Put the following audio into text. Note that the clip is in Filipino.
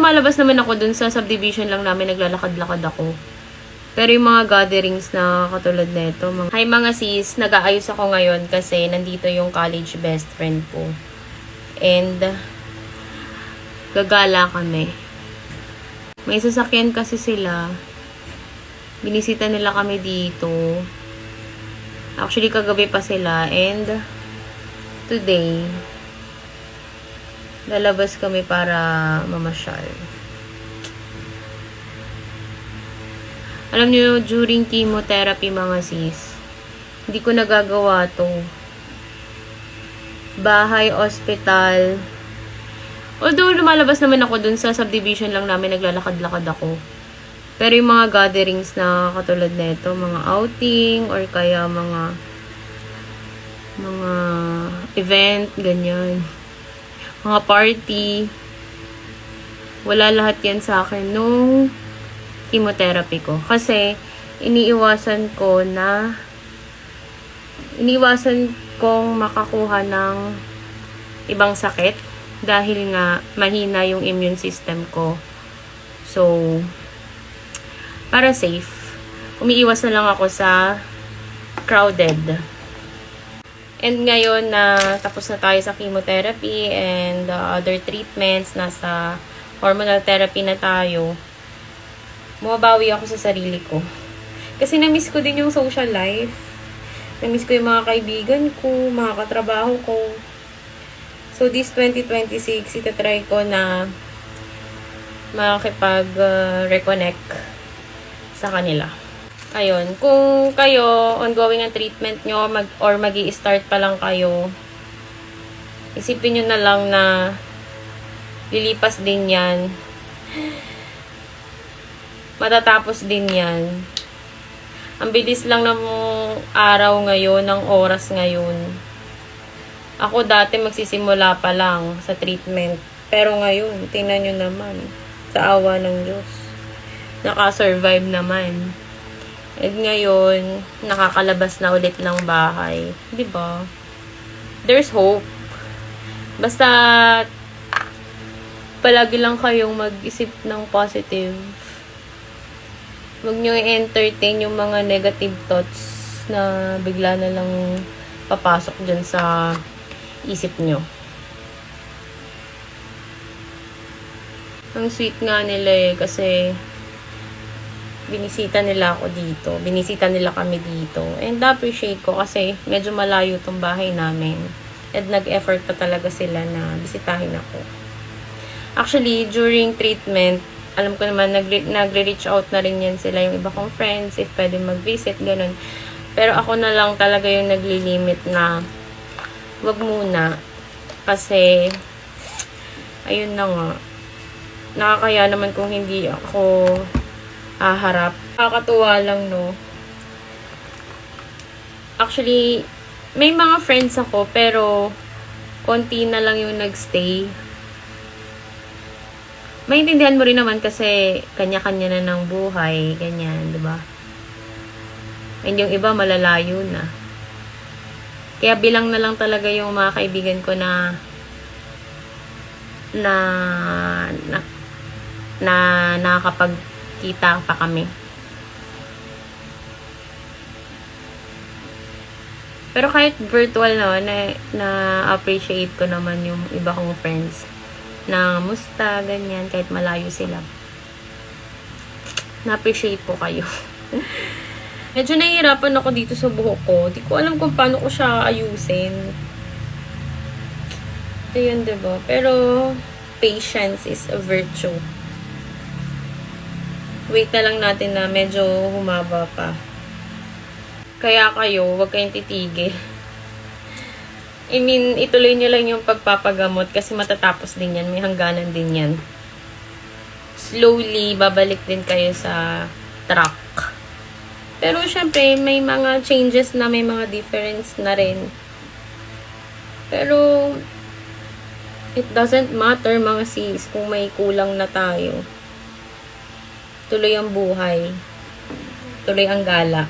Lumalabas naman ako dun sa subdivision lang namin, naglalakad-lakad ako. Pero yung mga gatherings na katulad nito, hi mga sis, nag-aayos ako ngayon kasi nandito yung college best friend ko. And gagala kami. May sasakyan kasi sila. Binisita nila kami dito. Actually, kagabi pa sila. And today, lalabas kami para mamasyal. Alam niyo, during chemotherapy mga sis, hindi ko nagagawa to. Bahay, ospital. Although lumalabas naman ako dun sa subdivision lang namin, naglalakad-lakad ako. Pero yung mga gatherings na katulad nito, mga outing or kaya mga event, ganyan. Mga party. Wala lahat yan sa akin nung chemotherapy ko. Kasi, iniiwasan kong makakuha ng ibang sakit dahil nga mahina yung immune system ko. So, para safe, umiiwas na lang ako sa crowded. And ngayon na tapos na tayo sa chemotherapy and other treatments, nasa hormonal therapy na tayo, bumabawi ako sa sarili ko. Kasi na-miss ko din yung social life. Na-miss ko yung mga kaibigan ko, mga katrabaho ko. So, this 2026, itatry ko na makikipag-reconnect sa kanila. Ayun, kung kayo, ongoing ang treatment nyo, or magi-start pa lang kayo, isipin nyo na lang na lilipas din yan. Matatapos din yan. Ang bilis lang ng araw ngayon, ng oras ngayon. Ako dati magsisimula pa lang sa treatment. Pero ngayon, tingnan nyo naman, sa awa ng Diyos, nakasurvive naman. At ngayon, nakakalabas na ulit ng bahay. Diba? There's hope. Basta, palagi lang kayong mag-isip ng positive. Huwag nyo i-entertain yung mga negative thoughts na bigla na lang papasok dyan sa isip nyo. Ang sweet nga nila kasi binisita nila ako dito. Binisita nila kami dito. And appreciate ko kasi medyo malayo tong bahay namin. And nag-effort pa talaga sila na bisitahin ako. Actually, during treatment, alam ko naman, nagre-reach out na rin yan sila, yung iba kong friends, if pwede mag-visit, ganun. Pero ako na lang talaga yung naglilimit na wag muna. Kasi, ayun na nga, nakakaya naman kung hindi ako haharap. Nakakatuwa lang, no? Actually, may mga friends ako, pero konti na lang yung nagstay. Maintindihan mo rin naman kasi kanya-kanya na ng buhay, ganyan, 'di ba? And yung iba malalayo na. Kaya bilang na lang talaga yung mga kaibigan ko na nakakapagkita pa kami. Pero kahit virtual na appreciate ko naman yung iba kong friends. Na musta, ganyan, kahit malayo sila. Na-appreciate ko kayo. Medyo nahihirapan ako dito sa buhok ko. Di ko alam kung paano ko siya ayusin. Ayun, diba? Pero, patience is a virtue. Wait na lang natin na medyo humaba pa. Kaya kayo, huwag kayong titigil. I mean, ituloy nyo lang yung pagpapagamot kasi matatapos din yan. May hangganan din yan. Slowly, babalik din kayo sa track. Pero, syempre, may mga changes na, may mga difference na rin. Pero, it doesn't matter mga sis kung may kulang na tayo. Tuloy ang buhay. Tuloy ang gala.